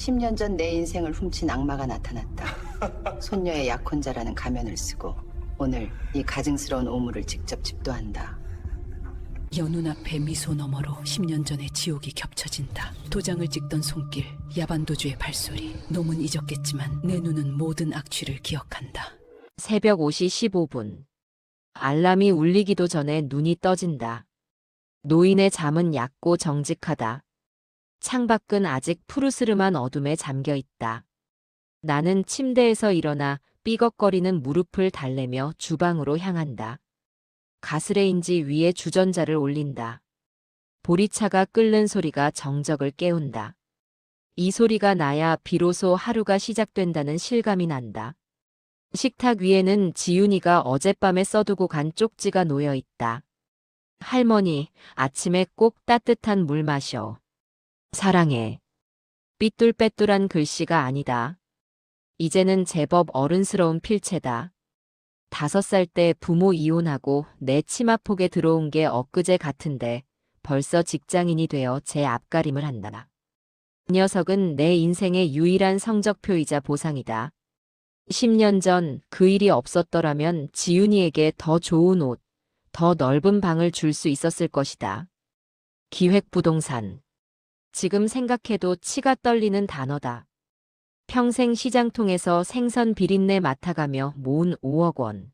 10년 전 내 인생을 훔친 악마가 나타났다. 손녀의 약혼자라는 가면을 쓰고 오늘 이 가증스러운 오물을 직접 집도한다. 연운 앞에 미소 너머로 10년 전의 지옥이 겹쳐진다. 도장을 찍던 손길, 야반도주의 발소리. 놈은 잊었겠지만 내 눈은 모든 악취를 기억한다. 새벽 5시 15분. 알람이 울리기도 전에 눈이 떠진다. 노인의 잠은 얕고 정직하다. 창밖은 아직 푸르스름한 어둠에 잠겨 있다. 나는 침대에서 일어나 삐걱거리는 무릎을 달래며 주방으로 향한다. 가스레인지 위에 주전자를 올린다. 보리차가 끓는 소리가 정적을 깨운다. 이 소리가 나야 비로소 하루가 시작된다는 실감이 난다. 식탁 위에는 지윤이가 어젯밤에 써두고 간 쪽지가 놓여 있다. 할머니, 아침에 꼭 따뜻한 물 마셔. 사랑해. 삐뚤빼뚤한 글씨가 아니다. 이제는 제법 어른스러운 필체다. 5살 때 부모 이혼하고 내 치마폭에 들어온 게 엊그제 같은데 벌써 직장인이 되어 제 앞가림을 한다. 이 녀석은 내 인생의 유일한 성적표이자 보상이다. 10년 전 그 일이 없었더라면 지윤이에게 더 좋은 옷, 더 넓은 방을 줄 수 있었을 것이다. 기획부동산. 지금 생각해도 치가 떨리는 단어다. 평생 시장통에서 생선 비린내 맡아가며 모은 5억 원.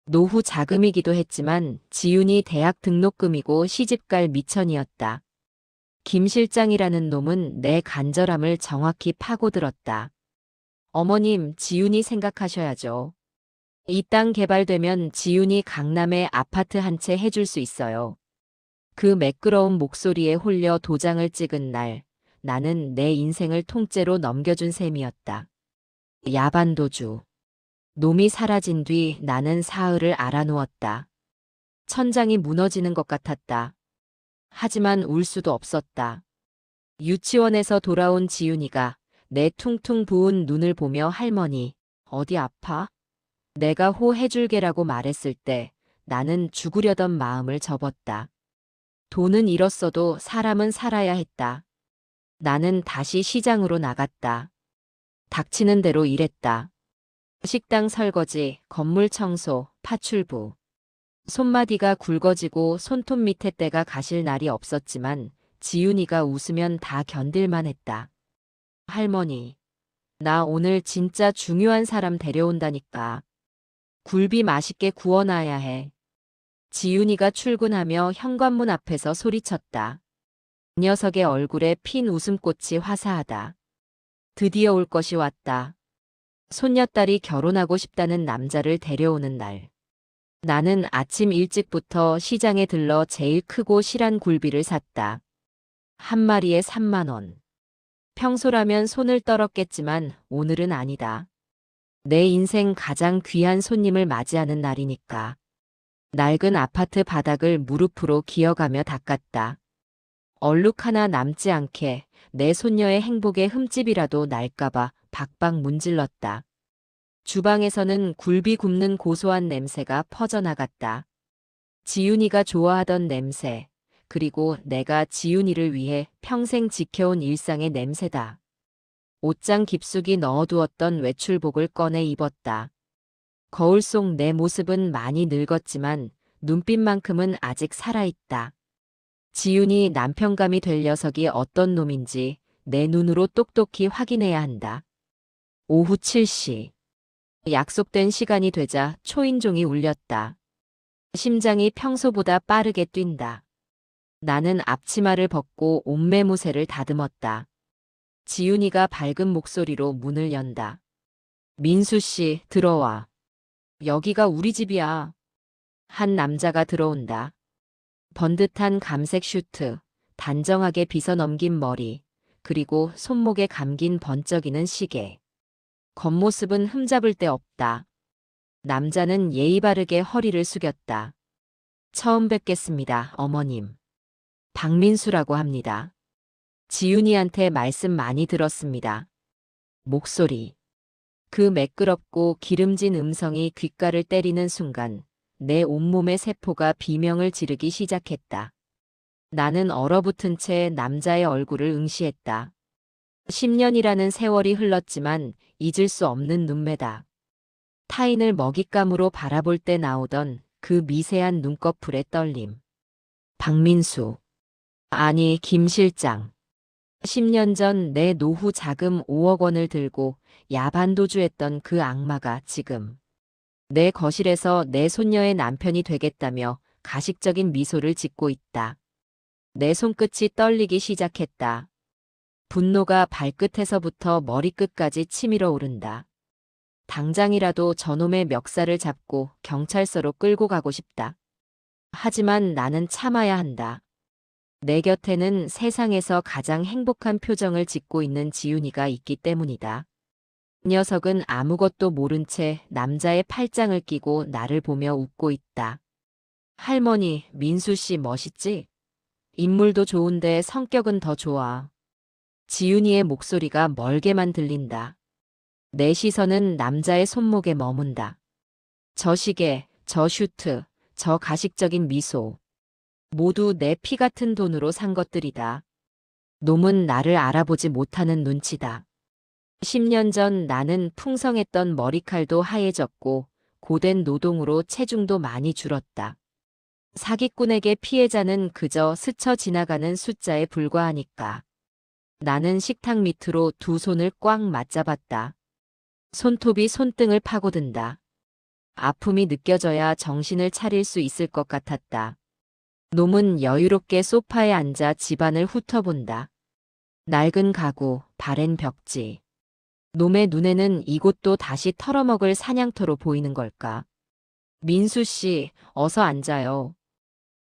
노후 자금이기도 했지만 지윤이 대학 등록금이고 시집갈 미천이었다. 김 실장이라는 놈은 내 간절함을 정확히 파고들었다. 어머님, 지윤이 생각하셔야죠. 이 땅 개발되면 지윤이 강남에 아파트 한 채 해줄 수 있어요. 그 매끄러운 목소리에 홀려 도장을 찍은 날, 나는 내 인생을 통째로 넘겨준 셈이었다. 야반도주. 놈이 사라진 뒤 나는 사흘을 알아누웠다. 천장이 무너지는 것 같았다. 하지만 울 수도 없었다. 유치원에서 돌아온 지윤이가 내 퉁퉁 부은 눈을 보며 할머니, 어디 아파? 내가 호해줄게라고 말했을 때 나는 죽으려던 마음을 접었다. 돈은 잃었어도 사람은 살아야 했다. 나는 다시 시장으로 나갔다. 닥치는 대로 일했다. 식당 설거지, 건물 청소, 파출부. 손마디가 굵어지고 손톱 밑에 때가 가실 날이 없었지만 지윤이가 웃으면 다 견딜만 했다. 할머니, 나 오늘 진짜 중요한 사람 데려온다니까. 굴비 맛있게 구워놔야 해. 지윤이가 출근하며 현관문 앞에서 소리쳤다. 이 녀석의 얼굴에 핀 웃음꽃이 화사하다. 드디어 올 것이 왔다. 손녀딸이 결혼하고 싶다는 남자를 데려오는 날. 나는 아침 일찍부터 시장에 들러 제일 크고 실한 굴비를 샀다. 한 마리에 3만 원. 평소라면 손을 떨었겠지만 오늘은 아니다. 내 인생 가장 귀한 손님을 맞이하는 날이니까. 낡은 아파트 바닥을 무릎으로 기어가며 닦았다. 얼룩 하나 남지 않게 내 손녀의 행복에 흠집이라도 날까봐 박박 문질렀다. 주방에서는 굴비 굽는 고소한 냄새가 퍼져나갔다. 지윤이가 좋아하던 냄새, 그리고 내가 지윤이를 위해 평생 지켜온 일상의 냄새다. 옷장 깊숙이 넣어두었던 외출복을 꺼내 입었다. 거울 속 내 모습은 많이 늙었지만 눈빛만큼은 아직 살아있다. 지윤이 남편감이 될 녀석이 어떤 놈인지 내 눈으로 똑똑히 확인해야 한다. 오후 7시. 약속된 시간이 되자 초인종이 울렸다. 심장이 평소보다 빠르게 뛴다. 나는 앞치마를 벗고 옷매무새를 다듬었다. 지윤이가 밝은 목소리로 문을 연다. 민수 씨, 들어와. 여기가 우리 집이야. 한 남자가 들어온다. 번듯한 감색 슈트, 단정하게 빗어넘긴 머리, 그리고 손목에 감긴 번쩍이는 시계. 겉모습은 흠잡을 데 없다. 남자는 예의 바르게 허리를 숙였다. 처음 뵙겠습니다, 어머님. 박민수라고 합니다. 지윤이한테 말씀 많이 들었습니다. 목소리. 그 매끄럽고 기름진 음성이 귓가를 때리는 순간 내 온몸의 세포가 비명을 지르기 시작했다. 나는 얼어붙은 채 남자의 얼굴을 응시했다. 10년이라는 세월이 흘렀지만 잊을 수 없는 눈매다. 타인을 먹잇감으로 바라볼 때 나오던 그 미세한 눈꺼풀의 떨림. 박민수. 아니, 김 실장. 10년 전 내 노후 자금 5억 원을 들고 야반도주했던 그 악마가 지금 내 거실에서 내 손녀의 남편이 되겠다며 가식적인 미소를 짓고 있다. 내 손끝이 떨리기 시작했다. 분노가 발끝에서부터 머리끝까지 치밀어 오른다. 당장이라도 저놈의 멱살을 잡고 경찰서로 끌고 가고 싶다. 하지만 나는 참아야 한다. 내 곁에는 세상에서 가장 행복한 표정을 짓고 있는 지훈이가 있기 때문이다. 녀석은 아무것도 모른 채 남자의 팔짱을 끼고 나를 보며 웃고 있다. 할머니, 민수 씨 멋있지? 인물도 좋은데 성격은 더 좋아. 지훈이의 목소리가 멀게만 들린다. 내 시선은 남자의 손목에 머문다. 저 시계, 저 슈트, 저 가식적인 미소. 모두 내 피 같은 돈으로 산 것들이다. 놈은 나를 알아보지 못하는 눈치다. 10년 전 나는 풍성했던 머리칼도 하얘졌고 고된 노동으로 체중도 많이 줄었다. 사기꾼에게 피해자는 그저 스쳐 지나가는 숫자에 불과하니까. 나는 식탁 밑으로 두 손을 꽉 맞잡았다. 손톱이 손등을 파고든다. 아픔이 느껴져야 정신을 차릴 수 있을 것 같았다. 놈은 여유롭게 소파에 앉아 집안을 훑어본다. 낡은 가구, 바랜 벽지. 놈의 눈에는 이곳도 다시 털어먹을 사냥터로 보이는 걸까? 민수 씨, 어서 앉아요.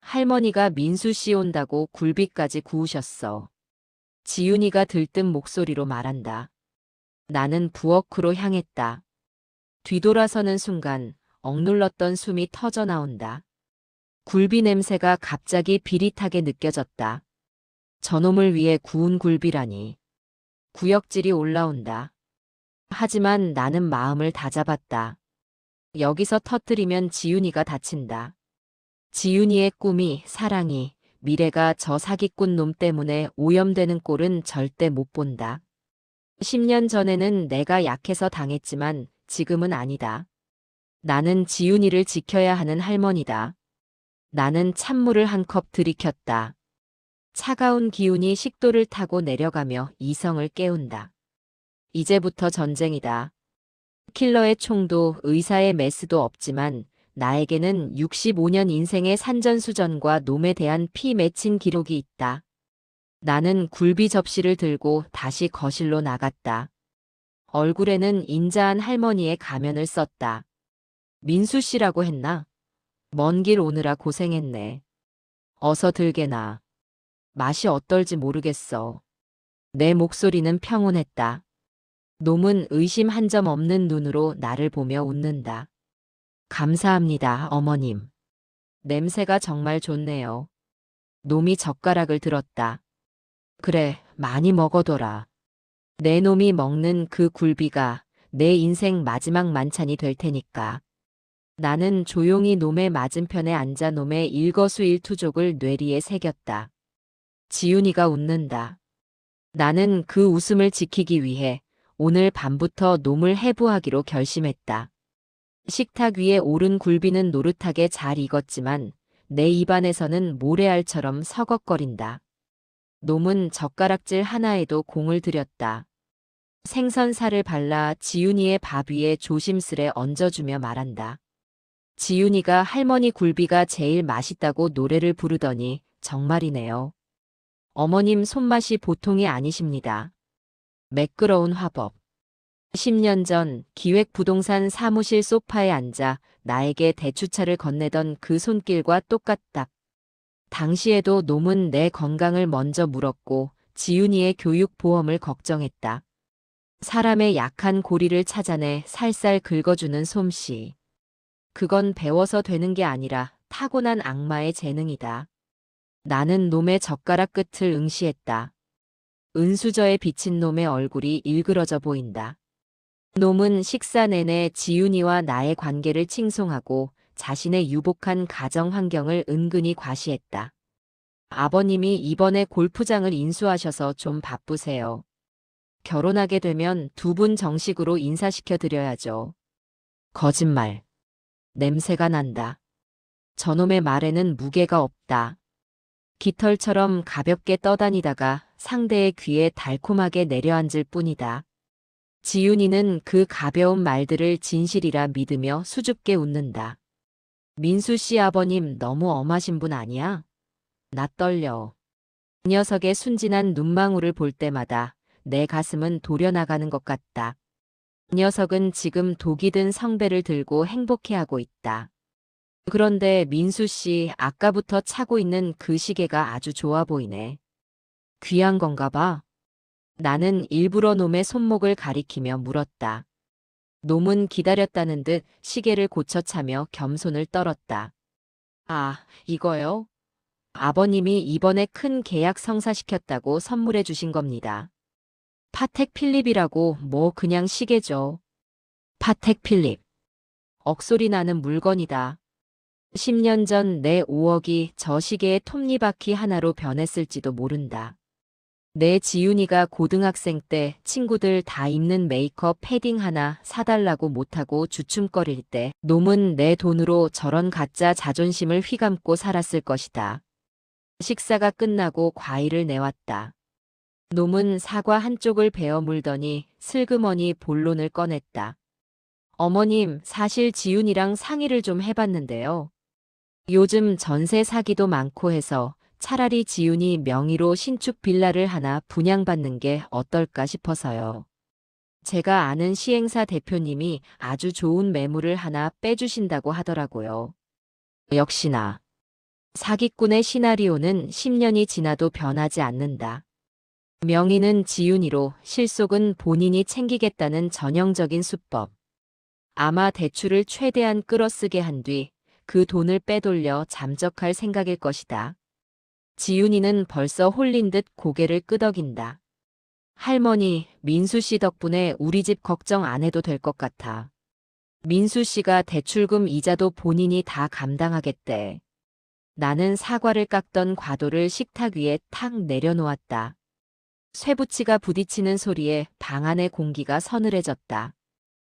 할머니가 민수 씨 온다고 굴비까지 구우셨어. 지훈이가 들뜬 목소리로 말한다. 나는 부엌으로 향했다. 뒤돌아서는 순간 억눌렀던 숨이 터져 나온다. 굴비 냄새가 갑자기 비릿하게 느껴졌다. 저놈을 위해 구운 굴비라니. 구역질이 올라온다. 하지만 나는 마음을 다잡았다. 여기서 터뜨리면 지훈이가 다친다. 지훈이의 꿈이, 사랑이, 미래가 저 사기꾼 놈 때문에 오염되는 꼴은 절대 못 본다. 10년 전에는 내가 약해서 당했지만 지금은 아니다. 나는 지훈이를 지켜야 하는 할머니다. 나는 찬물을 한 컵 들이켰다. 차가운 기운이 식도를 타고 내려가며 이성을 깨운다. 이제부터 전쟁이다. 킬러의 총도 의사의 메스도 없지만 나에게는 65년 인생의 산전수전과 놈에 대한 피 맺힌 기록이 있다. 나는 굴비 접시를 들고 다시 거실로 나갔다. 얼굴에는 인자한 할머니의 가면을 썼다. 민수 씨라고 했나? 먼 길 오느라 고생했네. 어서 들게나. 맛이 어떨지 모르겠어. 내 목소리는 평온했다. 놈은 의심 한 점 없는 눈으로 나를 보며 웃는다. 감사합니다, 어머님. 냄새가 정말 좋네요. 놈이 젓가락을 들었다. 그래, 많이 먹어둬라. 내 놈이 먹는 그 굴비가 내 인생 마지막 만찬이 될 테니까. 나는 조용히 놈의 맞은편에 앉아 놈의 일거수일투족을 뇌리에 새겼다. 지훈이가 웃는다. 나는 그 웃음을 지키기 위해 오늘 밤부터 놈을 해부하기로 결심했다. 식탁 위에 오른 굴비는 노릇하게 잘 익었지만 내 입안에서는 모래알처럼 서걱거린다. 놈은 젓가락질 하나에도 공을 들였다. 생선살을 발라 지훈이의 밥 위에 조심스레 얹어주며 말한다. 지훈이가 할머니 굴비가 제일 맛있다고 노래를 부르더니 정말이네요. 어머님 손맛이 보통이 아니십니다. 매끄러운 화법. 10년 전 기획부동산 사무실 소파에 앉아 나에게 대추차를 건네던 그 손길과 똑같다. 당시에도 놈은 내 건강을 먼저 물었고 지훈이의 교육보험을 걱정했다. 사람의 약한 고리를 찾아내 살살 긁어주는 솜씨. 그건 배워서 되는 게 아니라 타고난 악마의 재능이다. 나는 놈의 젓가락 끝을 응시했다. 은수저에 비친 놈의 얼굴이 일그러져 보인다. 놈은 식사 내내 지훈이와 나의 관계를 칭송하고 자신의 유복한 가정 환경을 은근히 과시했다. 아버님이 이번에 골프장을 인수하셔서 좀 바쁘세요. 결혼하게 되면 두 분 정식으로 인사시켜 드려야죠. 거짓말. 냄새가 난다. 저놈의 말에는 무게가 없다. 깃털처럼 가볍게 떠다니다가 상대의 귀에 달콤하게 내려앉을 뿐이다. 지윤이는 그 가벼운 말들을 진실이라 믿으며 수줍게 웃는다. 민수 씨 아버님 너무 엄하신 분 아니야? 나 떨려. 그 녀석의 순진한 눈망울을 볼 때마다 내 가슴은 도려나가는 것 같다. 그 녀석은 지금 독이 든 성배를 들고 행복해하고 있다. 그런데 민수 씨 아까부터 차고 있는 그 시계가 아주 좋아 보이네. 귀한 건가 봐. 나는 일부러 놈의 손목을 가리키며 물었다. 놈은 기다렸다는 듯 시계를 고쳐 차며 겸손을 떨었다. 아, 이거요? 아버님이 이번에 큰 계약 성사시켰다고 선물해 주신 겁니다. 파텍 필립이라고 뭐 그냥 시계죠. 파텍 필립. 억소리 나는 물건이다. 10년 전 내 5억이 저 시계의 톱니바퀴 하나로 변했을지도 모른다. 내 지윤이가 고등학생 때 친구들 다 입는 메이크업 패딩 하나 사달라고 못하고 주춤거릴 때 놈은 내 돈으로 저런 가짜 자존심을 휘감고 살았을 것이다. 식사가 끝나고 과일을 내왔다. 놈은 사과 한쪽을 베어 물더니 슬그머니 본론을 꺼냈다. 어머님, 사실 지윤이랑 상의를 좀 해봤는데요. 요즘 전세 사기도 많고 해서 차라리 지윤이 명의로 신축 빌라를 하나 분양받는 게 어떨까 싶어서요. 제가 아는 시행사 대표님이 아주 좋은 매물을 하나 빼주신다고 하더라고요. 역시나 사기꾼의 시나리오는 10년이 지나도 변하지 않는다. 명의는 지윤이로 실속은 본인이 챙기겠다는 전형적인 수법. 아마 대출을 최대한 끌어쓰게 한 뒤 그 돈을 빼돌려 잠적할 생각일 것이다. 지윤이는 벌써 홀린 듯 고개를 끄덕인다. 할머니, 민수 씨 덕분에 우리 집 걱정 안 해도 될 것 같아. 민수 씨가 대출금 이자도 본인이 다 감당하겠대. 나는 사과를 깎던 과도를 식탁 위에 탁 내려놓았다. 쇠붙이가 부딪히는 소리에 방 안의 공기가 서늘해졌다.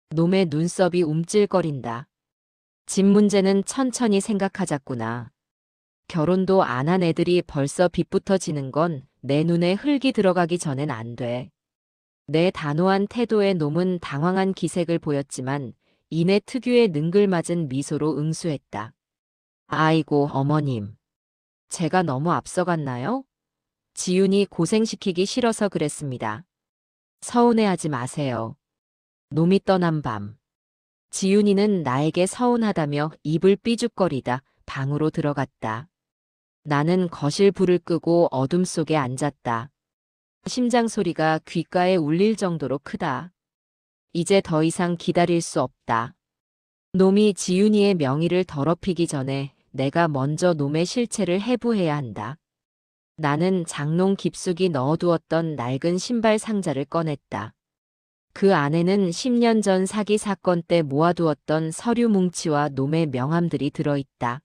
놈의 눈썹이 움찔거린다. 집 문제는 천천히 생각하자꾸나. 결혼도 안 한 애들이 벌써 빚부터 지는 건 내 눈에 흙이 들어가기 전엔 안 돼. 내 단호한 태도에 놈은 당황한 기색을 보였지만 이내 특유의 능글맞은 미소로 응수했다. 아이고, 어머님. 제가 너무 앞서갔나요? 지윤이 고생시키기 싫어서 그랬습니다. 서운해하지 마세요. 놈이 떠난 밤. 지윤이는 나에게 서운하다며 입을 삐죽거리다 방으로 들어갔다. 나는 거실 불을 끄고 어둠 속에 앉았다. 심장 소리가 귓가에 울릴 정도로 크다. 이제 더 이상 기다릴 수 없다. 놈이 지윤이의 명의를 더럽히기 전에 내가 먼저 놈의 실체를 해부해야 한다. 나는 장롱 깊숙이 넣어두었던 낡은 신발 상자를 꺼냈다. 그 안에는 10년 전 사기 사건 때 모아두었던 서류 뭉치와 놈의 명함들이 들어있다.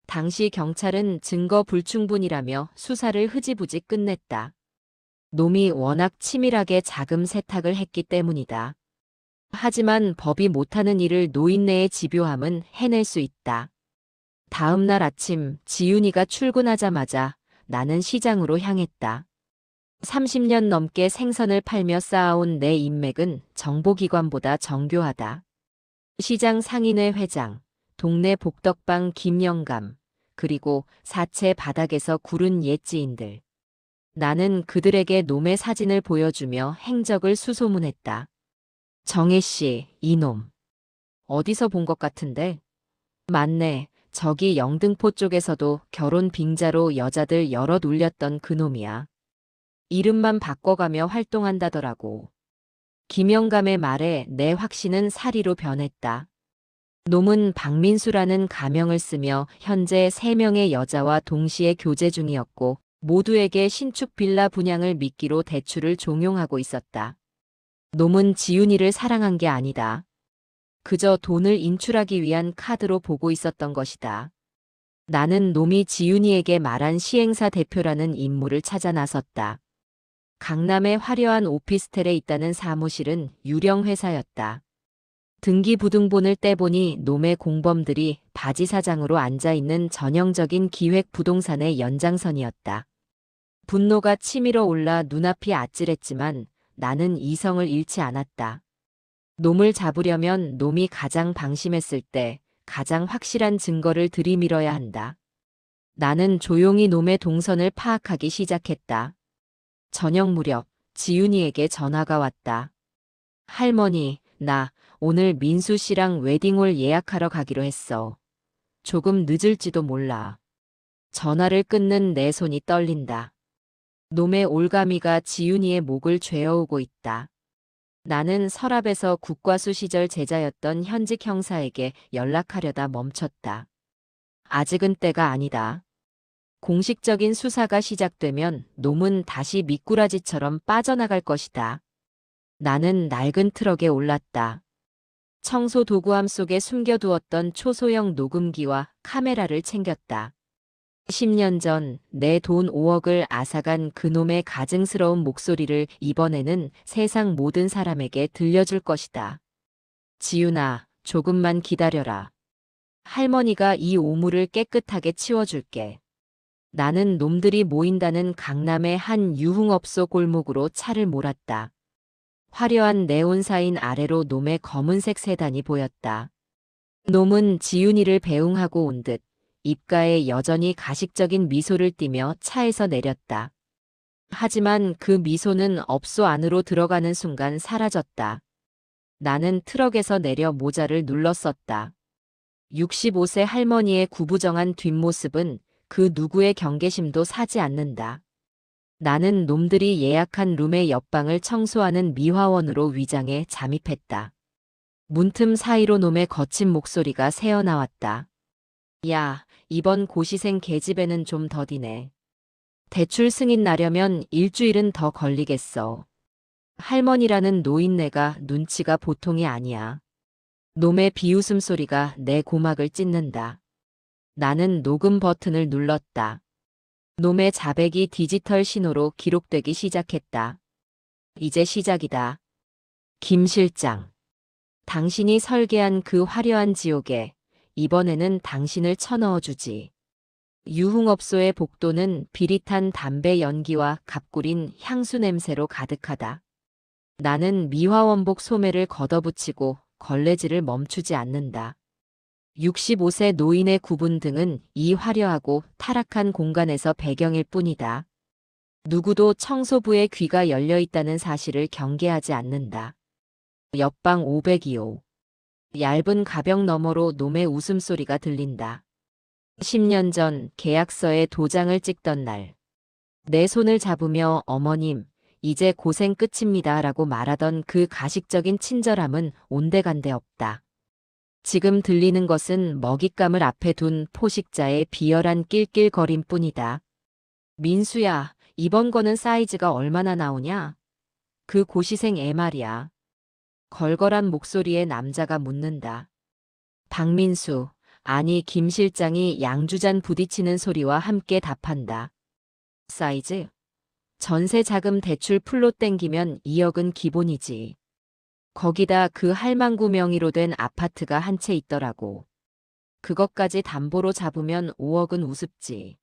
당시 경찰은 증거 불충분이라며 수사를 흐지부지 끝냈다. 놈이 워낙 치밀하게 자금 세탁을 했기 때문이다. 하지만 법이 못하는 일을 노인네의 집요함은 해낼 수 있다. 다음 날 아침 지윤이가 출근하자마자 나는 시장으로 향했다. 30년 넘게 생선을 팔며 쌓아온 내 인맥은 정보기관보다 정교하다. 시장 상인회 회장, 동네 복덕방 김영감, 그리고 사채 바닥에서 구른 옛지인들. 나는 그들에게 놈의 사진을 보여주며 행적을 수소문했다. 정혜 씨, 이놈. 어디서 본 것 같은데? 맞네. 저기 영등포 쪽에서도 결혼 빙자로 여자들 여럿 울렸던 그놈이야. 이름만 바꿔가며 활동한다더라고. 김영감의 말에 내 확신은 사리로 변했다. 놈은 박민수라는 가명을 쓰며 현재 3명의 여자와 동시에 교제 중이었고 모두에게 신축 빌라 분양을 미끼로 대출을 종용하고 있었다. 놈은 지윤이를 사랑한 게 아니다. 그저 돈을 인출하기 위한 카드로 보고 있었던 것이다. 나는 놈이 지윤이에게 말한 시행사 대표라는 인물을 찾아 나섰다. 강남의 화려한 오피스텔에 있다는 사무실은 유령 회사였다. 등기부등본을 떼보니 놈의 공범들이 바지 사장으로 앉아있는 전형적인 기획 부동산의 연장선이었다. 분노가 치밀어 올라 눈앞이 아찔했지만 나는 이성을 잃지 않았다. 놈을 잡으려면 놈이 가장 방심했을 때 가장 확실한 증거를 들이밀어야 한다. 나는 조용히 놈의 동선을 파악하기 시작했다. 저녁 무렵 지윤이에게 전화가 왔다. 할머니, 나 오늘 민수 씨랑 웨딩홀 예약하러 가기로 했어. 조금 늦을지도 몰라. 전화를 끊는 내 손이 떨린다. 놈의 올가미가 지윤이의 목을 죄어오고 있다. 나는 서랍에서 국과수 시절 제자였던 현직 형사에게 연락하려다 멈췄다. 아직은 때가 아니다. 공식적인 수사가 시작되면 놈은 다시 미꾸라지처럼 빠져나갈 것이다. 나는 낡은 트럭에 올랐다. 청소 도구함 속에 숨겨두었던 초소형 녹음기와 카메라를 챙겼다. 10년 전 내 돈 5억을 앗아간 그놈의 가증스러운 목소리를 이번에는 세상 모든 사람에게 들려줄 것이다. 지윤아, 조금만 기다려라. 할머니가 이 오물을 깨끗하게 치워줄게. 나는 놈들이 모인다는 강남의 한 유흥업소 골목으로 차를 몰았다. 화려한 네온사인 아래로 놈의 검은색 세단이 보였다. 놈은 지윤이를 배웅하고 온 듯 입가에 여전히 가식적인 미소를 띠며 차에서 내렸다. 하지만 그 미소는 업소 안으로 들어가는 순간 사라졌다. 나는 트럭에서 내려 모자를 눌렀었다. 65세 할머니의 구부정한 뒷모습은 그 누구의 경계심도 사지 않는다. 나는 놈들이 예약한 룸의 옆방을 청소하는 미화원으로 위장해 잠입했다. 문틈 사이로 놈의 거친 목소리가 새어나왔다. 야, 이번 고시생 계집애는 좀 더디네. 대출 승인 나려면 일주일은 더 걸리겠어. 할머니라는 노인네가 눈치가 보통이 아니야. 놈의 비웃음 소리가 내 고막을 찢는다. 나는 녹음 버튼을 눌렀다. 놈의 자백이 디지털 신호로 기록되기 시작했다. 이제 시작이다. 김 실장. 당신이 설계한 그 화려한 지옥에 이번에는 당신을 쳐넣어주지. 유흥업소의 복도는 비릿한 담배 연기와 갑구린 향수 냄새로 가득하다. 나는 미화원복 소매를 걷어붙이고 걸레질을 멈추지 않는다. 65세 노인의 구분 등은 이 화려하고 타락한 공간에서 배경일 뿐이다. 누구도 청소부의 귀가 열려 있다는 사실을 경계하지 않는다. 옆방 502호. 얇은 가벽 너머로 놈의 웃음소리가 들린다. 10년 전 계약서에 도장을 찍던 날. 내 손을 잡으며 어머님, 이제 고생 끝입니다 라고 말하던 그 가식적인 친절함은 온데간데 없다. 지금 들리는 것은 먹잇감을 앞에 둔 포식자의 비열한 낄낄거림 뿐이다. 민수야, 이번 거는 사이즈가 얼마나 나오냐? 그 고시생 애 말이야. 걸걸한 목소리의 남자가 묻는다. 박민수, 아니 김 실장이 양주잔 부딪히는 소리와 함께 답한다. 사이즈? 전세 자금 대출 풀로 땡기면 2억은 기본이지. 거기다 그 할망구 명의로 된 아파트가 한 채 있더라고. 그것까지 담보로 잡으면 5억은 우습지.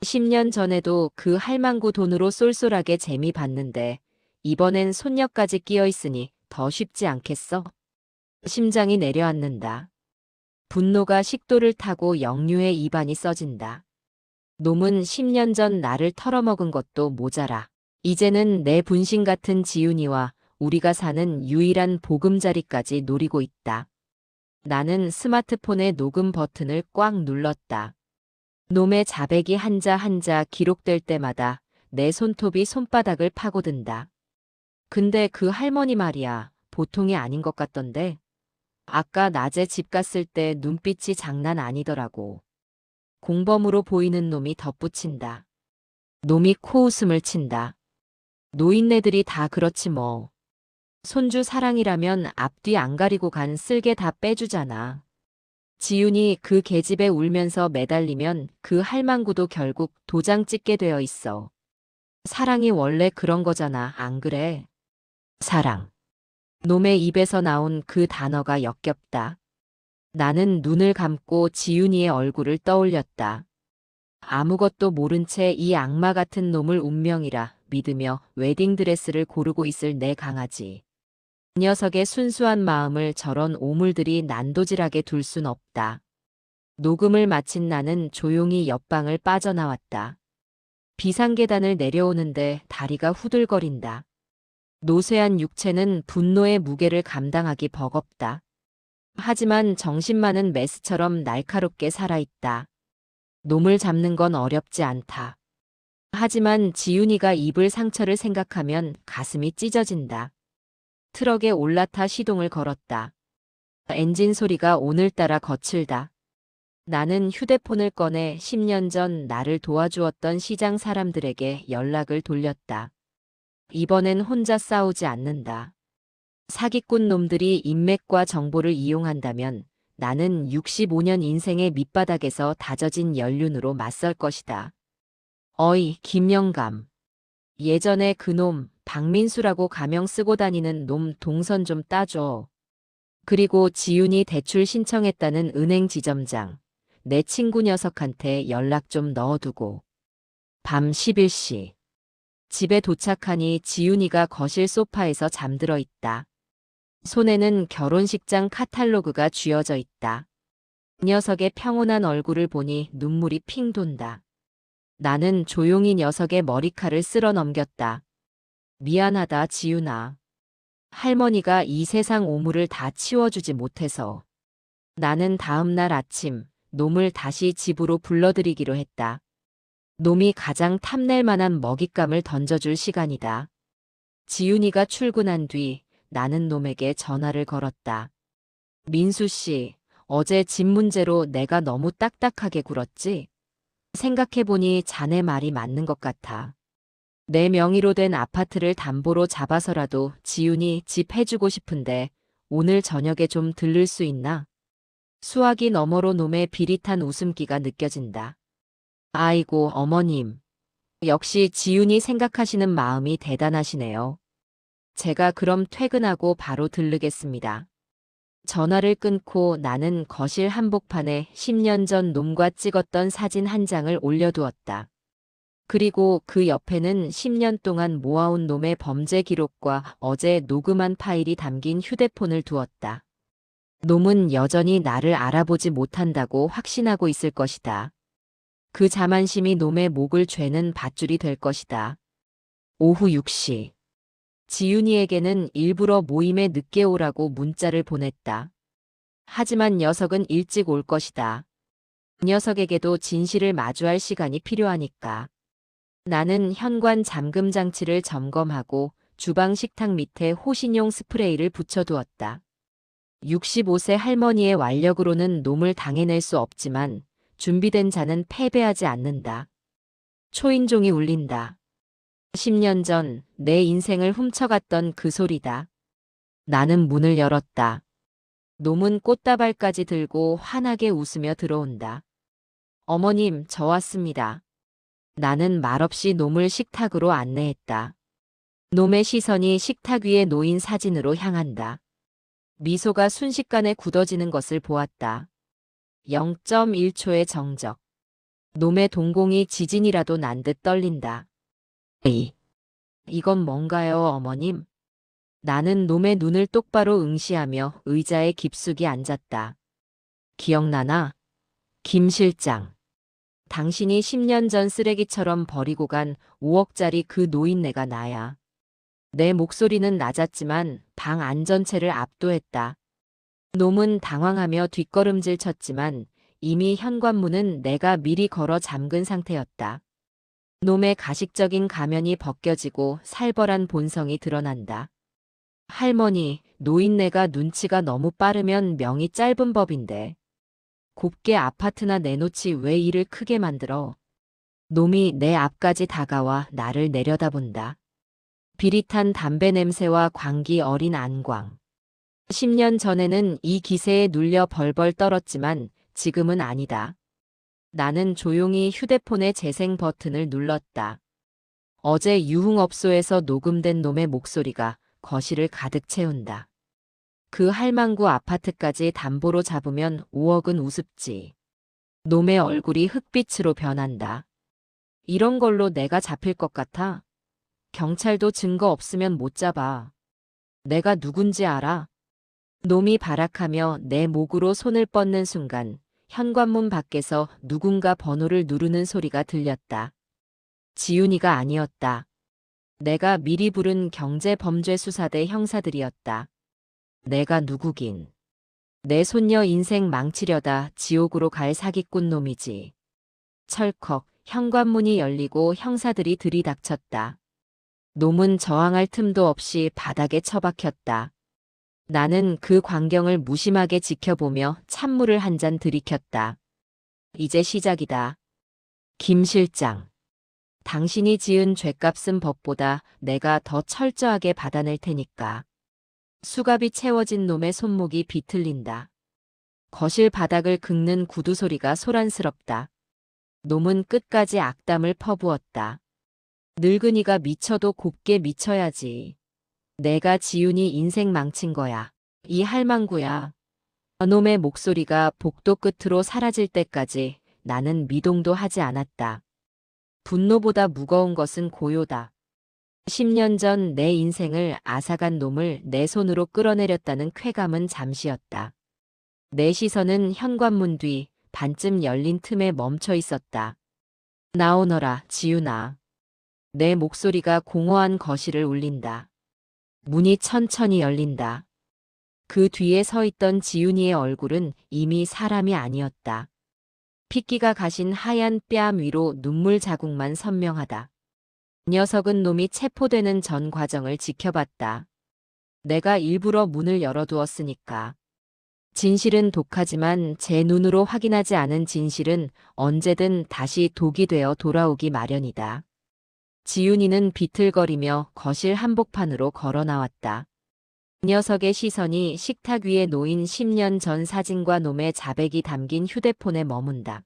10년 전에도 그 할망구 돈으로 쏠쏠하게 재미 봤는데 이번엔 손녀까지 끼어 있으니 더 쉽지 않겠어? 심장이 내려앉는다. 분노가 식도를 타고 역류의 입안이 써진다. 놈은 10년 전 나를 털어먹은 것도 모자라. 이제는 내 분신 같은 지윤이와 우리가 사는 유일한 보금자리까지 노리고 있다. 나는 스마트폰의 녹음 버튼을 꽉 눌렀다. 놈의 자백이 한자 한자 기록될 때마다 내 손톱이 손바닥을 파고든다. 근데 그 할머니 말이야, 보통이 아닌 것 같던데. 아까 낮에 집 갔을 때 눈빛이 장난 아니더라고. 공범으로 보이는 놈이 덧붙인다. 놈이 코웃음을 친다. 노인네들이 다 그렇지 뭐. 손주 사랑이라면 앞뒤 안 가리고 간 쓸개 다 빼주잖아. 지윤이 그 계집에 울면서 매달리면 그 할망구도 결국 도장 찍게 되어 있어. 사랑이 원래 그런 거잖아, 안 그래? 사랑. 놈의 입에서 나온 그 단어가 역겹다. 나는 눈을 감고 지윤이의 얼굴을 떠올렸다. 아무것도 모른 채 이 악마 같은 놈을 운명이라 믿으며 웨딩드레스를 고르고 있을 내 강아지. 이 녀석의 순수한 마음을 저런 오물들이 난도질하게 둘 순 없다. 녹음을 마친 나는 조용히 옆방을 빠져나왔다. 비상계단을 내려오는데 다리가 후들거린다. 노쇠한 육체는 분노의 무게를 감당하기 버겁다. 하지만 정신만은 메스처럼 날카롭게 살아있다. 놈을 잡는 건 어렵지 않다. 하지만 지윤이가 입을 상처를 생각하면 가슴이 찢어진다. 트럭에 올라타 시동을 걸었다. 엔진 소리가 오늘따라 거칠다. 나는 휴대폰을 꺼내 10년 전 나를 도와주었던 시장 사람들에게 연락을 돌렸다. 이번엔 혼자 싸우지 않는다. 사기꾼 놈들이 인맥과 정보를 이용한다면 나는 65년 인생의 밑바닥에서 다져진 연륜으로 맞설 것이다. 어이, 김영감. 예전에 그놈 박민수라고 가명 쓰고 다니는 놈 동선 좀 따줘. 그리고 지윤이 대출 신청했다는 은행 지점장. 내 친구 녀석한테 연락 좀 넣어두고. 밤 11시. 집에 도착하니 지윤이가 거실 소파에서 잠들어 있다. 손에는 결혼식장 카탈로그가 쥐어져 있다. 녀석의 평온한 얼굴을 보니 눈물이 핑 돈다. 나는 조용히 녀석의 머리칼을 쓸어 넘겼다. 미안하다, 지윤아. 할머니가 이 세상 오물을 다 치워주지 못해서. 나는 다음 날 아침 놈을 다시 집으로 불러들이기로 했다. 놈이 가장 탐낼 만한 먹잇감을 던져줄 시간이다. 지윤이가 출근한 뒤 나는 놈에게 전화를 걸었다. 민수 씨, 어제 집 문제로 내가 너무 딱딱하게 굴었지? 생각해보니 자네 말이 맞는 것 같아. 내 명의로 된 아파트를 담보로 잡아서라도 지윤이 집 해주고 싶은데 오늘 저녁에 좀 들를 수 있나? 수화기 너머로 놈의 비릿한 웃음기가 느껴진다. 아이고, 어머님. 역시 지윤이 생각하시는 마음이 대단하시네요. 제가 그럼 퇴근하고 바로 들르겠습니다. 전화를 끊고 나는 거실 한복판에 10년 전 놈과 찍었던 사진 한 장을 올려두었다. 그리고 그 옆에는 10년 동안 모아온 놈의 범죄 기록과 어제 녹음한 파일이 담긴 휴대폰을 두었다. 놈은 여전히 나를 알아보지 못한다고 확신하고 있을 것이다. 그 자만심이 놈의 목을 죄는 밧줄이 될 것이다. 오후 6시. 지윤이에게는 일부러 모임에 늦게 오라고 문자를 보냈다. 하지만 녀석은 일찍 올 것이다. 녀석에게도 진실을 마주할 시간이 필요하니까. 나는 현관 잠금 장치를 점검하고 주방 식탁 밑에 호신용 스프레이를 붙여두었다. 65세 할머니의 완력으로는 놈을 당해낼 수 없지만 준비된 자는 패배하지 않는다. 초인종이 울린다. 10년 전 내 인생을 훔쳐갔던 그 소리다. 나는 문을 열었다. 놈은 꽃다발까지 들고 환하게 웃으며 들어온다. 어머님, 저 왔습니다. 나는 말없이 놈을 식탁으로 안내했다. 놈의 시선이 식탁 위에 놓인 사진으로 향한다. 미소가 순식간에 굳어지는 것을 보았다. 0.1초의 정적. 놈의 동공이 지진이라도 난 듯 떨린다. 이건 뭔가요, 어머님? 나는 놈의 눈을 똑바로 응시하며 의자에 깊숙이 앉았다. 기억나나? 김 실장. 당신이 10년 전 쓰레기처럼 버리고 간 5억짜리 그 노인네가 나야. 내 목소리는 낮았지만 방 안전체를 압도했다. 놈은 당황하며 뒷걸음질 쳤지만 이미 현관문은 내가 미리 걸어 잠근 상태였다. 놈의 가식적인 가면이 벗겨지고 살벌한 본성이 드러난다. 할머니, 노인네가 눈치가 너무 빠르면 명이 짧은 법인데. 곱게 아파트나 내놓지 왜 일을 크게 만들어. 놈이 내 앞까지 다가와 나를 내려다본다. 비릿한 담배 냄새와 광기 어린 안광. 10년 전에는 이 기세에 눌려 벌벌 떨었지만 지금은 아니다. 나는 조용히 휴대폰의 재생 버튼을 눌렀다. 어제 유흥업소에서 녹음된 놈의 목소리가 거실을 가득 채운다. 그 할망구 아파트까지 담보로 잡으면 5억은 우습지. 놈의 얼굴이 흑빛으로 변한다. 이런 걸로 내가 잡힐 것 같아? 경찰도 증거 없으면 못 잡아. 내가 누군지 알아? 놈이 발악하며 내 목으로 손을 뻗는 순간 현관문 밖에서 누군가 번호를 누르는 소리가 들렸다. 지훈이가 아니었다. 내가 미리 부른 경제범죄수사대 형사들이었다. 내가 누구긴. 내 손녀 인생 망치려다 지옥으로 갈 사기꾼 놈이지. 철컥 현관문이 열리고 형사들이 들이닥쳤다. 놈은 저항할 틈도 없이 바닥에 처박혔다. 나는 그 광경을 무심하게 지켜보며 찬물을 한 잔 들이켰다. 이제 시작이다. 김 실장. 당신이 지은 죄값은 법보다 내가 더 철저하게 받아낼 테니까. 수갑이 채워진 놈의 손목이 비틀린다. 거실 바닥을 긁는 구두 소리가 소란스럽다. 놈은 끝까지 악담을 퍼부었다. 늙은이가 미쳐도 곱게 미쳐야지. 내가 지훈이 인생 망친 거야. 이 할망구야. 놈의 목소리가 복도 끝으로 사라질 때까지 나는 미동도 하지 않았다. 분노보다 무거운 것은 고요다. 10년 전 내 인생을 앗아간 놈을 내 손으로 끌어내렸다는 쾌감은 잠시였다. 내 시선은 현관문 뒤 반쯤 열린 틈에 멈춰 있었다. 나오너라, 지훈아. 내 목소리가 공허한 거실을 울린다. 문이 천천히 열린다. 그 뒤에 서 있던 지훈이의 얼굴은 이미 사람이 아니었다. 핏기가 가신 하얀 뺨 위로 눈물 자국만 선명하다. 녀석은 놈이 체포되는 전 과정을 지켜봤다. 내가 일부러 문을 열어두었으니까. 진실은 독하지만 제 눈으로 확인하지 않은 진실은 언제든 다시 독이 되어 돌아오기 마련이다. 지훈이는 비틀거리며 거실 한복판으로 걸어 나왔다. 녀석의 시선이 식탁 위에 놓인 10년 전 사진과 놈의 자백이 담긴 휴대폰에 머문다.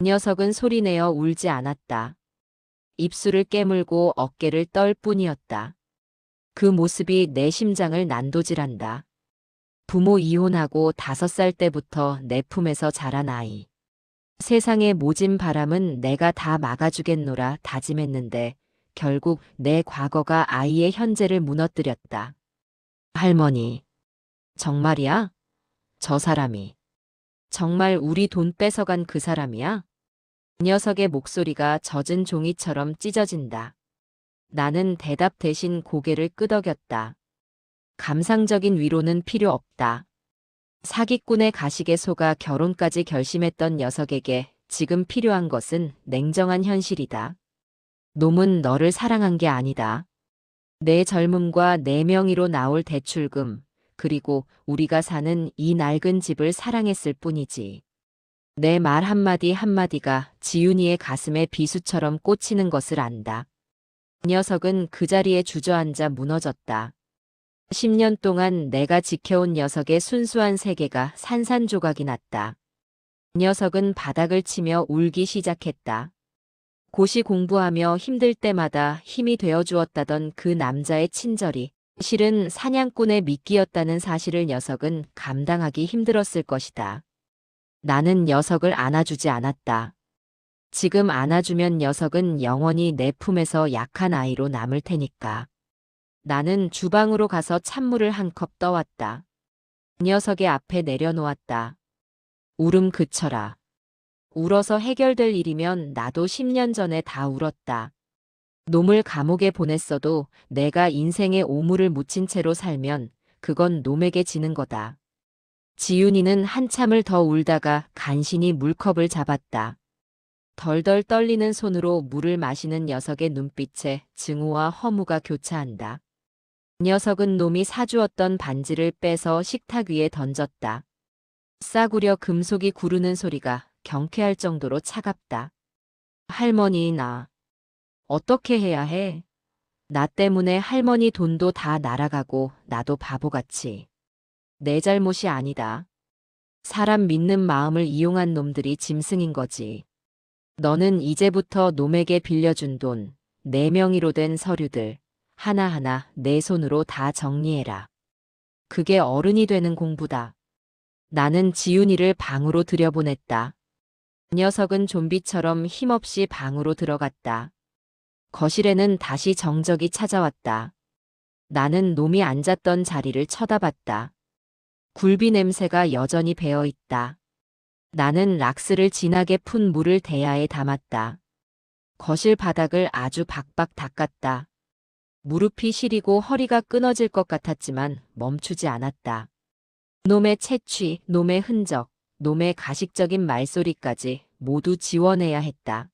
녀석은 소리내어 울지 않았다. 입술을 깨물고 어깨를 떨 뿐이었다. 그 모습이 내 심장을 난도질한다. 부모 이혼하고 5살 때부터 내 품에서 자란 아이. 세상의 모진 바람은 내가 다 막아주겠노라 다짐했는데 결국 내 과거가 아이의 현재를 무너뜨렸다. 할머니, 정말이야? 저 사람이. 정말 우리 돈 뺏어간 그 사람이야? 녀석의 목소리가 젖은 종이처럼 찢어진다. 나는 대답 대신 고개를 끄덕였다. 감상적인 위로는 필요 없다. 사기꾼의 가식에 속아 결혼까지 결심했던 녀석에게 지금 필요한 것은 냉정한 현실이다. 놈은 너를 사랑한 게 아니다. 내 젊음과 내 명의로 나올 대출금, 그리고 우리가 사는 이 낡은 집을 사랑했을 뿐이지. 내 말 한마디 한마디가 지훈이의 가슴에 비수처럼 꽂히는 것을 안다. 녀석은 그 자리에 주저앉아 무너졌다. 10년 동안 내가 지켜온 녀석의 순수한 세계가 산산조각이 났다. 녀석은 바닥을 치며 울기 시작했다. 고시 공부하며 힘들 때마다 힘이 되어주었다던 그 남자의 친절이 실은 사냥꾼의 미끼였다는 사실을 녀석은 감당하기 힘들었을 것이다. 나는 녀석을 안아주지 않았다. 지금 안아주면 녀석은 영원히 내 품에서 약한 아이로 남을 테니까. 나는 주방으로 가서 찬물을 한 컵 떠왔다. 녀석의 앞에 내려놓았다. 울음 그쳐라. 울어서 해결될 일이면 나도 10년 전에 다 울었다. 놈을 감옥에 보냈어도 내가 인생에 오물을 묻힌 채로 살면 그건 놈에게 지는 거다. 지훈이는 한참을 더 울다가 간신히 물컵을 잡았다. 덜덜 떨리는 손으로 물을 마시는 녀석의 눈빛에 증오와 허무가 교차한다. 녀석은 놈이 사주었던 반지를 빼서 식탁 위에 던졌다. 싸구려 금속이 구르는 소리가 경쾌할 정도로 차갑다. 할머니, 나 어떻게 해야 해? 나 때문에 할머니 돈도 다 날아가고 나도 바보같이. 내 잘못이 아니다. 사람 믿는 마음을 이용한 놈들이 짐승인 거지. 너는 이제부터 놈에게 빌려준 돈, 내 명의로 된 서류들 하나하나 내 손으로 다 정리해라. 그게 어른이 되는 공부다. 나는 지윤이를 방으로 들여보냈다. 녀석은 좀비처럼 힘없이 방으로 들어갔다. 거실에는 다시 정적이 찾아왔다. 나는 놈이 앉았던 자리를 쳐다봤다. 굴비 냄새가 여전히 배어 있다. 나는 락스를 진하게 푼 물을 대야에 담았다. 거실 바닥을 아주 박박 닦았다. 무릎이 시리고 허리가 끊어질 것 같았지만 멈추지 않았다. 놈의 채취, 놈의 흔적, 놈의 가식적인 말소리까지 모두 지워내야 했다.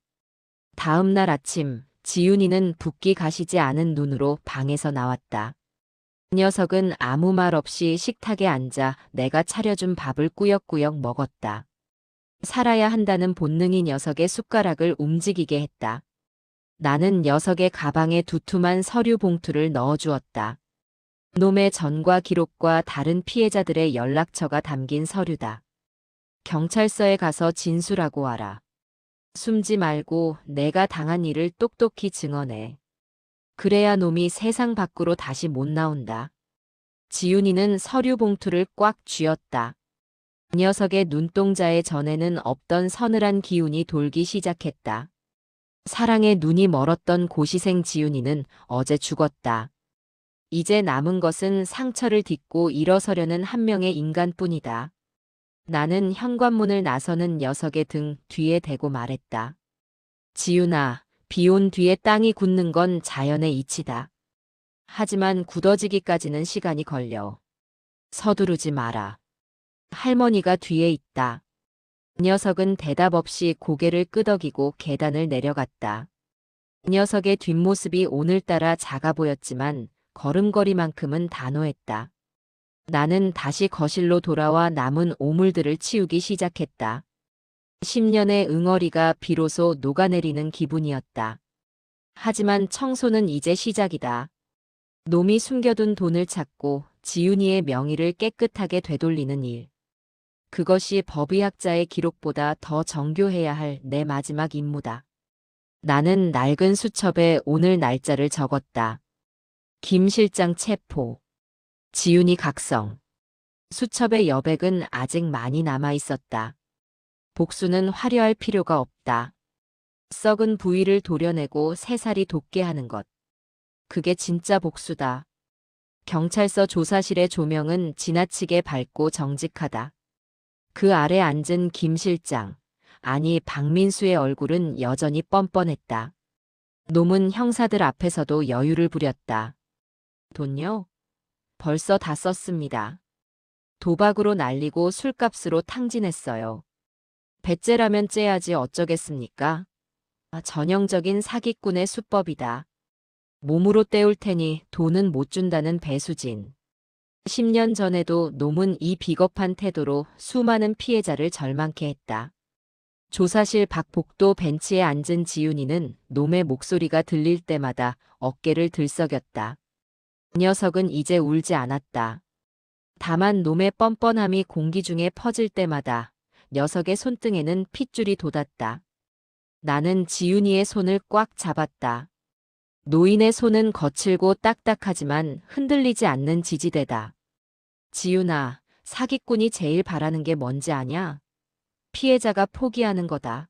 다음 날 아침, 지윤이는 붓기 가시지 않은 눈으로 방에서 나왔다. 녀석은 아무 말 없이 식탁에 앉아 내가 차려준 밥을 꾸역꾸역 먹었다. 살아야 한다는 본능이 녀석의 숟가락을 움직이게 했다. 나는 녀석의 가방에 두툼한 서류 봉투를 넣어주었다. 놈의 전과 기록과 다른 피해자들의 연락처가 담긴 서류다. 경찰서에 가서 진술하고 와라. 숨지 말고 내가 당한 일을 똑똑히 증언해. 그래야 놈이 세상 밖으로 다시 못 나온다. 지윤이는 서류 봉투를 꽉 쥐었다. 녀석의 눈동자의 전에는 없던 서늘한 기운이 돌기 시작했다. 사랑에 눈이 멀었던 고시생 지윤이는 어제 죽었다. 이제 남은 것은 상처를 딛고 일어서려는 한 명의 인간뿐이다. 나는 현관문을 나서는 녀석의 등 뒤에 대고 말했다. 지윤아, 비온 뒤에 땅이 굳는 건 자연의 이치다. 하지만 굳어지기까지는 시간이 걸려. 서두르지 마라. 할머니가 뒤에 있다. 녀석은 대답 없이 고개를 끄덕이고 계단을 내려갔다. 녀석의 뒷모습이 오늘따라 작아 보였지만 걸음걸이만큼은 단호했다. 나는 다시 거실로 돌아와 남은 오물들을 치우기 시작했다. 10년의 응어리가 비로소 녹아내리는 기분이었다. 하지만 청소는 이제 시작이다. 놈이 숨겨둔 돈을 찾고 지윤이의 명의를 깨끗하게 되돌리는 일. 그것이 법의학자의 기록보다 더 정교해야 할 내 마지막 임무다. 나는 낡은 수첩에 오늘 날짜를 적었다. 김 실장 체포. 지윤이 각성. 수첩의 여백은 아직 많이 남아 있었다. 복수는 화려할 필요가 없다. 썩은 부위를 도려내고 새살이 돋게 하는 것. 그게 진짜 복수다. 경찰서 조사실의 조명은 지나치게 밝고 정직하다. 그 아래 앉은 김 실장, 아니 박민수의 얼굴은 여전히 뻔뻔했다. 놈은 형사들 앞에서도 여유를 부렸다. 돈요? 벌써 다 썼습니다. 도박으로 날리고 술값으로 탕진했어요. 배째라면 째야지 어쩌겠습니까? 전형적인 사기꾼의 수법이다. 몸으로 때울 테니 돈은 못 준다는 배수진. 10년 전에도 놈은 이 비겁한 태도로 수많은 피해자를 절망케 했다. 조사실 밖 복도 벤치에 앉은 지윤이는 놈의 목소리가 들릴 때마다 어깨를 들썩였다. 녀석은 이제 울지 않았다. 다만 놈의 뻔뻔함이 공기 중에 퍼질 때마다 녀석의 손등에는 핏줄이 돋았다. 나는 지윤이의 손을 꽉 잡았다. 노인의 손은 거칠고 딱딱하지만 흔들리지 않는 지지대다. 지윤아, 사기꾼이 제일 바라는 게 뭔지 아냐? 피해자가 포기하는 거다.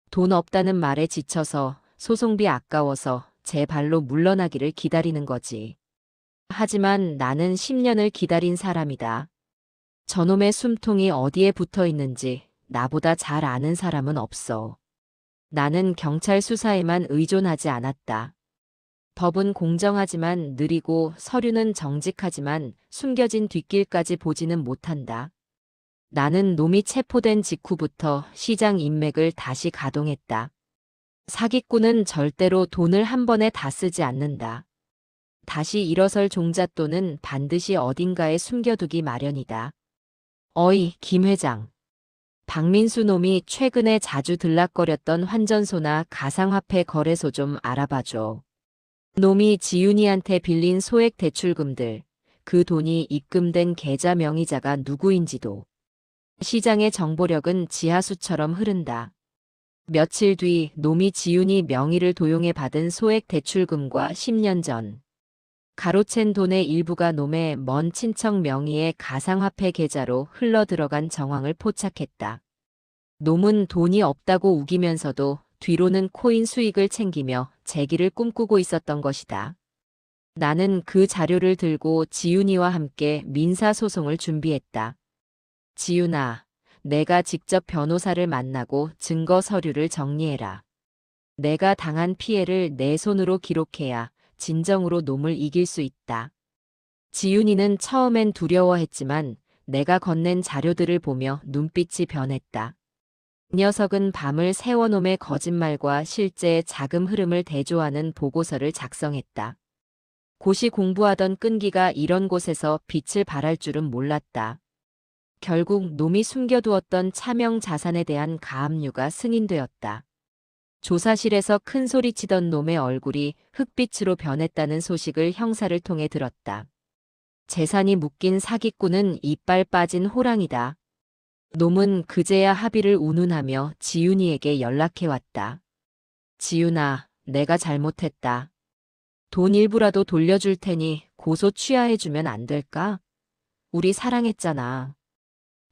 돈 없다는 말에 지쳐서 소송비 아까워서 제 발로 물러나기를 기다리는 거지. 하지만 나는 10년을 기다린 사람이다. 저놈의 숨통이 어디에 붙어 있는지 나보다 잘 아는 사람은 없어. 나는 경찰 수사에만 의존하지 않았다. 법은 공정하지만 느리고 서류는 정직하지만 숨겨진 뒷길까지 보지는 못한다. 나는 놈이 체포된 직후부터 시장 인맥을 다시 가동했다. 사기꾼은 절대로 돈을 한 번에 다 쓰지 않는다. 다시 일어설 종잣돈은 반드시 어딘가에 숨겨두기 마련이다. 어이, 김 회장. 박민수 놈이 최근에 자주 들락거렸던 환전소나 가상화폐 거래소 좀 알아봐줘. 놈이 지윤이한테 빌린 소액 대출금들, 그 돈이 입금된 계좌 명의자가 누구인지도. 시장의 정보력은 지하수처럼 흐른다. 며칠 뒤 놈이 지윤이 명의를 도용해 받은 소액 대출금과 10년 전 가로챈 돈의 일부가 놈의 먼 친척 명의의 가상화폐 계좌로 흘러들어간 정황을 포착했다. 놈은 돈이 없다고 우기면서도 뒤로는 코인 수익을 챙기며 재기를 꿈꾸고 있었던 것이다. 나는 그 자료를 들고 지윤이와 함께 민사소송을 준비했다. 지윤아, 내가 직접 변호사를 만나고 증거 서류를 정리해라. 내가 당한 피해를 내 손으로 기록해야 진정으로 놈을 이길 수 있다. 지윤이는 처음엔 두려워했지만 내가 건넨 자료들을 보며 눈빛이 변했다. 이 녀석은 밤을 새워 놈의 거짓말과 실제의 자금 흐름을 대조하는 보고서를 작성했다. 고시 공부하던 끈기가 이런 곳에서 빛을 발할 줄은 몰랐다. 결국 놈이 숨겨두었던 차명 자산에 대한 가압류가 승인되었다. 조사실에서 큰 소리치던 놈의 얼굴이 흑빛으로 변했다는 소식을 형사를 통해 들었다. 재산이 묶인 사기꾼은 이빨 빠진 호랑이다. 놈은 그제야 합의를 운운하며 지윤이에게 연락해왔다. 지윤아, 내가 잘못했다. 돈 일부라도 돌려줄 테니 고소 취하해주면 안 될까? 우리 사랑했잖아.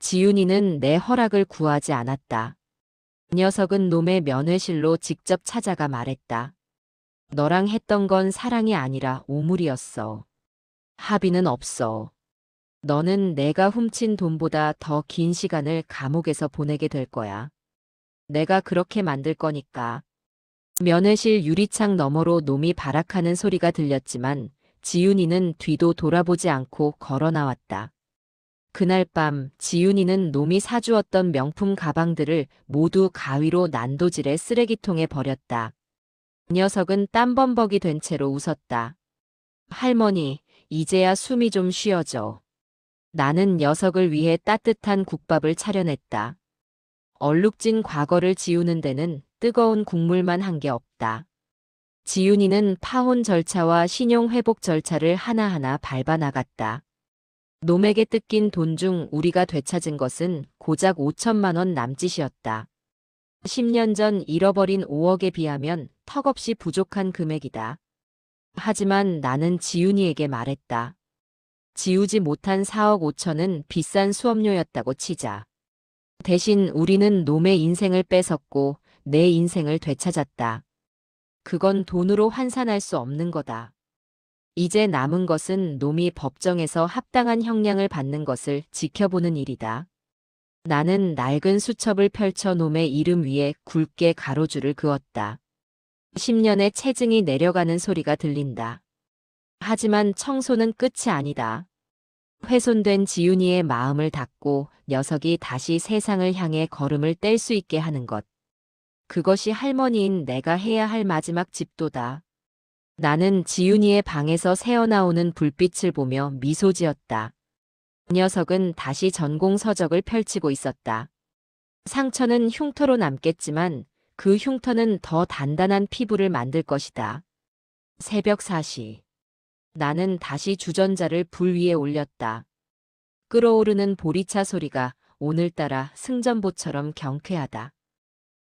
지윤이는 내 허락을 구하지 않았다. 이 녀석은 놈의 면회실로 직접 찾아가 말했다. 너랑 했던 건 사랑이 아니라 오물이었어. 합의는 없어. 너는 내가 훔친 돈보다 더 긴 시간을 감옥에서 보내게 될 거야. 내가 그렇게 만들 거니까. 면회실 유리창 너머로 놈이 발악하는 소리가 들렸지만 지윤이는 뒤도 돌아보지 않고 걸어 나왔다. 그날 밤 지윤이는 놈이 사주었던 명품 가방들을 모두 가위로 난도질해 쓰레기통에 버렸다. 이 녀석은 땀범벅이 된 채로 웃었다. 할머니, 이제야 숨이 좀 쉬어져. 나는 녀석을 위해 따뜻한 국밥을 차려냈다. 얼룩진 과거를 지우는 데는 뜨거운 국물만 한 게 없다. 지윤이는 파혼 절차와 신용 회복 절차를 하나하나 밟아 나갔다. 놈에게 뜯긴 돈 중 우리가 되찾은 것은 고작 5천만 원 남짓이었다. 10년 전 잃어버린 5억에 비하면 턱없이 부족한 금액이다. 하지만 나는 지윤이에게 말했다. 지우지 못한 4억 5천은 비싼 수업료였다고 치자. 대신 우리는 놈의 인생을 뺏었고 내 인생을 되찾았다. 그건 돈으로 환산할 수 없는 거다. 이제 남은 것은 놈이 법정에서 합당한 형량을 받는 것을 지켜보는 일이다. 나는 낡은 수첩을 펼쳐 놈의 이름 위에 굵게 가로줄을 그었다. 10년의 체증이 내려가는 소리가 들린다. 하지만 청소는 끝이 아니다. 훼손된 지윤이의 마음을 닫고 녀석이 다시 세상을 향해 걸음을 뗄 수 있게 하는 것. 그것이 할머니인 내가 해야 할 마지막 집도다. 나는 지윤이의 방에서 새어나오는 불빛을 보며 미소 지었다. 그 녀석은 다시 전공 서적을 펼치고 있었다. 상처는 흉터로 남겠지만 그 흉터는 더 단단한 피부를 만들 것이다. 새벽 4시. 나는 다시 주전자를 불 위에 올렸다. 끓어오르는 보리차 소리가 오늘따라 승전보처럼 경쾌하다.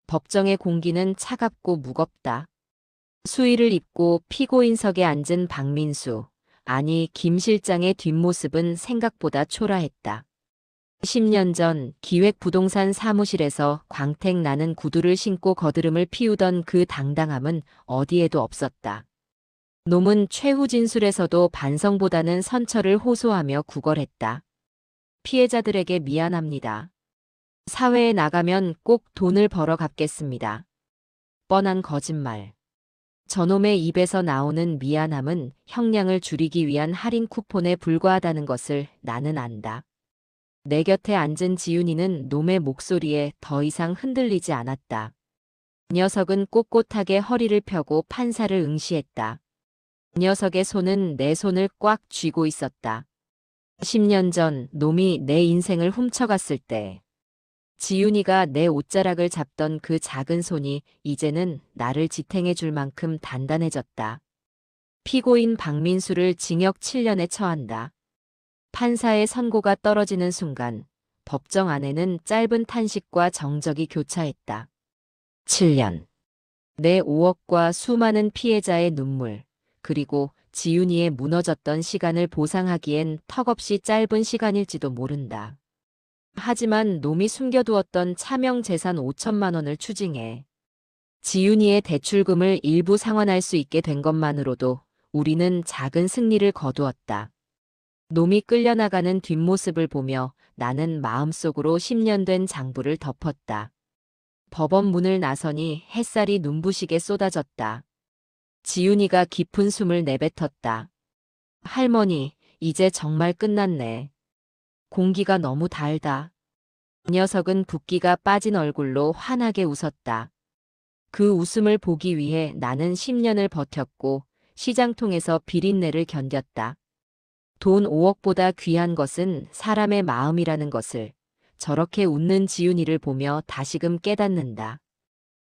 법정의 공기는 차갑고 무겁다. 수의를 입고 피고인석에 앉은 박민수, 아니 김 실장의 뒷모습은 생각보다 초라했다. 10년 전 기획부동산 사무실에서 광택 나는 구두를 신고 거드름을 피우던 그 당당함은 어디에도 없었다. 놈은 최후 진술에서도 반성보다는 선처를 호소하며 구걸했다. 피해자들에게 미안합니다. 사회에 나가면 꼭 돈을 벌어 갚겠습니다. 뻔한 거짓말. 저놈의 입에서 나오는 미안함은 형량을 줄이기 위한 할인 쿠폰에 불과하다는 것을 나는 안다. 내 곁에 앉은 지윤이는 놈의 목소리에 더 이상 흔들리지 않았다. 녀석은 꼿꼿하게 허리를 펴고 판사를 응시했다. 녀석의 손은 내 손을 꽉 쥐고 있었다. 10년 전 놈이 내 인생을 훔쳐갔을 때 지윤이가 내 옷자락을 잡던 그 작은 손이 이제는 나를 지탱해 줄 만큼 단단해졌다. 피고인 박민수를 징역 7년에 처한다. 판사의 선고가 떨어지는 순간 법정 안에는 짧은 탄식과 정적이 교차했다. 7년. 내 5억과 수많은 피해자의 눈물, 그리고 지윤이의 무너졌던 시간을 보상하기엔 턱없이 짧은 시간일지도 모른다. 하지만 놈이 숨겨두었던 차명 재산 5천만 원을 추징해 지윤이의 대출금을 일부 상환할 수 있게 된 것만으로도 우리는 작은 승리를 거두었다. 놈이 끌려나가는 뒷모습을 보며 나는 마음속으로 10년 된 장부를 덮었다. 법원 문을 나서니 햇살이 눈부시게 쏟아졌다. 지윤이가 깊은 숨을 내뱉었다. 할머니, 이제 정말 끝났네. 공기가 너무 달다. 녀석은 붓기가 빠진 얼굴로 환하게 웃었다. 그 웃음을 보기 위해 나는 10년을 버텼고 시장통에서 비린내를 견뎠다. 돈 5억보다 귀한 것은 사람의 마음이라는 것을 저렇게 웃는 지윤이를 보며 다시금 깨닫는다.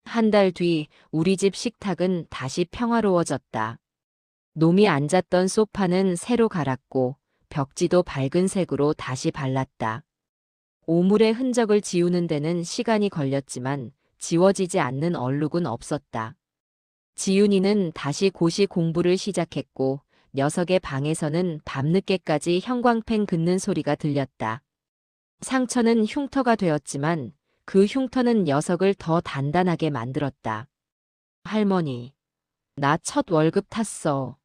한 달 뒤 우리 집 식탁은 다시 평화로워졌다. 놈이 앉았던 소파는 새로 갈았고 벽지도 밝은 색으로 다시 발랐다. 오물의 흔적을 지우는 데는 시간이 걸렸지만 지워지지 않는 얼룩은 없었다. 지윤이는 다시 고시 공부를 시작했고 녀석의 방에서는 밤늦게까지 형광펜 긋는 소리가 들렸다. 상처는 흉터가 되었지만 그 흉터는 녀석을 더 단단하게 만들었다. 할머니, 나 첫 월급 탔어.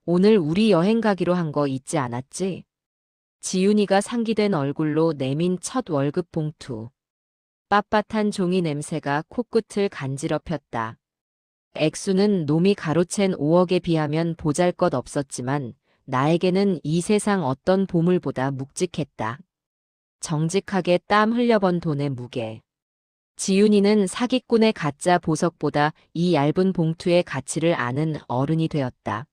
오늘 우리 여행 가기로 한 거 잊지 않았지? 지윤이가 상기된 얼굴로 내민 첫 월급 봉투. 빳빳한 종이 냄새가 코끝을 간지럽혔다. 액수는 놈이 가로챈 5억에 비하면 보잘것없었지만 나에게는 이 세상 어떤 보물보다 묵직했다. 정직하게 땀 흘려번 돈의 무게. 지윤이는 사기꾼의 가짜 보석보다 이 얇은 봉투의 가치를 아는 어른이 되었다.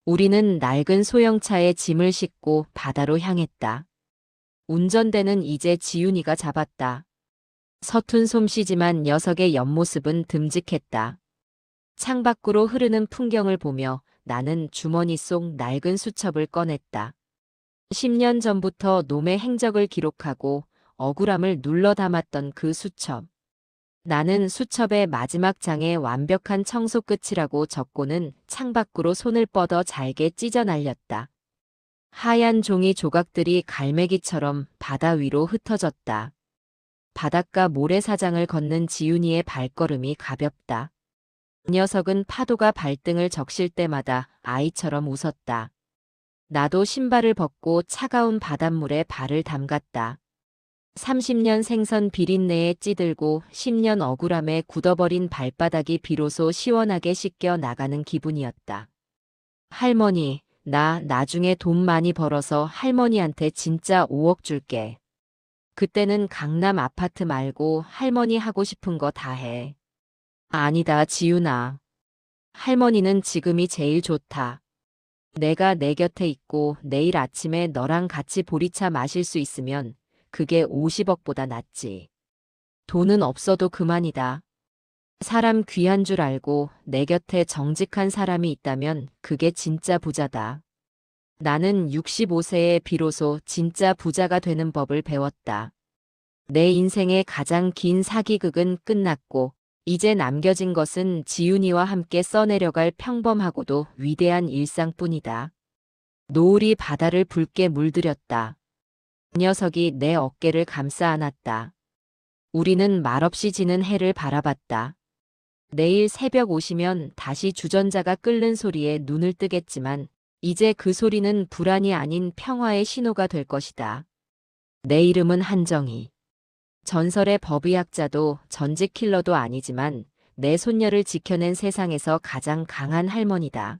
우리는 낡은 소형차에 짐을 싣고 바다로 향했다. 운전대는 이제 지윤이가 잡았다. 서툰 솜씨지만 녀석의 옆모습은 듬직했다. 창밖으로 흐르는 풍경을 보며 나는 주머니 속 낡은 수첩을 꺼냈다. 10년 전부터 놈의 행적을 기록하고 억울함을 눌러 담았던 그 수첩. 나는 수첩의 마지막 장에 완벽한 청소 끝이라고 적고는 창밖으로 손을 뻗어 잘게 찢어 날렸다. 하얀 종이 조각들이 갈매기처럼 바다 위로 흩어졌다. 바닷가 모래사장을 걷는 지윤이의 발걸음이 가볍다. 녀석은 파도가 발등을 적실 때마다 아이처럼 웃었다. 나도 신발을 벗고 차가운 바닷물에 발을 담갔다. 30년 생선 비린내에 찌들고 10년 억울함에 굳어버린 발바닥이 비로소 시원하게 씻겨 나가는 기분이었다. 할머니, 나 나중에 돈 많이 벌어서 할머니한테 진짜 5억 줄게. 그때는 강남 아파트 말고 할머니 하고 싶은 거 다 해. 아니다, 지윤아. 할머니는 지금이 제일 좋다. 내가 내 곁에 있고 내일 아침에 너랑 같이 보리차 마실 수 있으면 그게 50억보다 낫지. 돈은 없어도 그만이다. 사람 귀한 줄 알고 내 곁에 정직한 사람이 있다면 그게 진짜 부자다. 나는 65세에 비로소 진짜 부자가 되는 법을 배웠다. 내 인생의 가장 긴 사기극은 끝났고 이제 남겨진 것은 지윤이와 함께 써내려갈 평범하고도 위대한 일상뿐이다. 노을이 바다를 붉게 물들였다. 녀석이 내 어깨를 감싸 안았다. 우리는 말없이 지는 해를 바라봤다. 내일 새벽 오시면 다시 주전자가 끓는 소리에 눈을 뜨겠지만 이제 그 소리는 불안이 아닌 평화의 신호가 될 것이다. 내 이름은 한정희. 전설의 법의학자도 전직 킬러도 아니지만 내 손녀를 지켜낸 세상에서 가장 강한 할머니다.